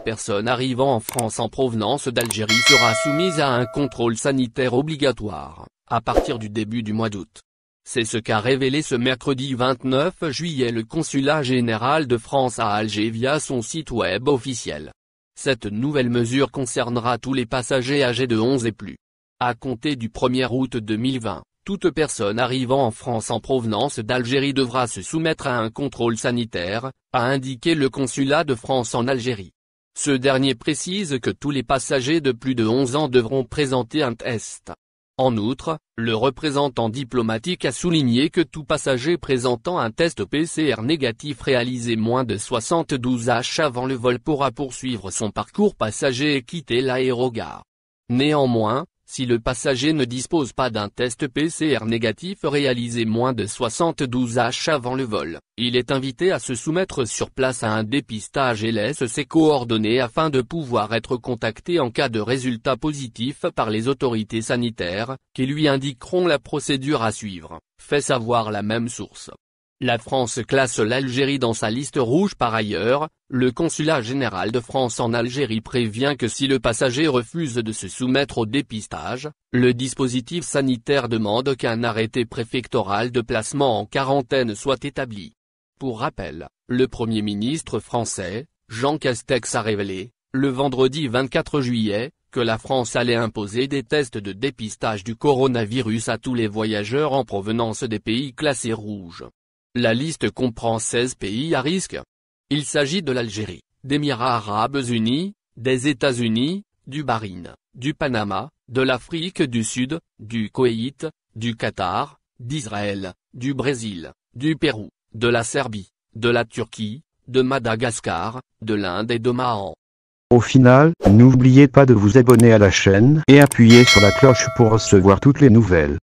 personne arrivant en France en provenance d'Algérie sera soumise à un contrôle sanitaire obligatoire, à partir du début du mois d'août. C'est ce qu'a révélé ce mercredi 29 juillet le Consulat général de France à Alger via son site web officiel. Cette nouvelle mesure concernera tous les passagers âgés de 11 et plus. À compter du 1er août 2020, toute personne arrivant en France en provenance d'Algérie devra se soumettre à un contrôle sanitaire, a indiqué le Consulat de France en Algérie. Ce dernier précise que tous les passagers de plus de 11 ans devront présenter un test. En outre, le représentant diplomatique a souligné que tout passager présentant un test PCR négatif réalisé moins de 72 h avant le vol pourra poursuivre son parcours passager et quitter l'aérogare. Néanmoins, si le passager ne dispose pas d'un test PCR négatif réalisé moins de 72 h avant le vol, il est invité à se soumettre sur place à un dépistage et laisse ses coordonnées afin de pouvoir être contacté en cas de résultat positif par les autorités sanitaires, qui lui indiqueront la procédure à suivre, fait savoir la même source. La France classe l'Algérie dans sa liste rouge par ailleurs. Le Consulat général de France en Algérie prévient que si le passager refuse de se soumettre au dépistage, le dispositif sanitaire demande qu'un arrêté préfectoral de placement en quarantaine soit établi. Pour rappel, le Premier ministre français, Jean Castex a révélé, le vendredi 24 juillet, que la France allait imposer des tests de dépistage du coronavirus à tous les voyageurs en provenance des pays classés rouges. La liste comprend 16 pays à risque. Il s'agit de l'Algérie, d'Émirats arabes unis, des États-Unis, du Bahreïn, du Panama, de l'Afrique du Sud, du Koweït, du Qatar, d'Israël, du Brésil, du Pérou, de la Serbie, de la Turquie, de Madagascar, de l'Inde et d'Oman. Au final, n'oubliez pas de vous abonner à la chaîne et appuyer sur la cloche pour recevoir toutes les nouvelles.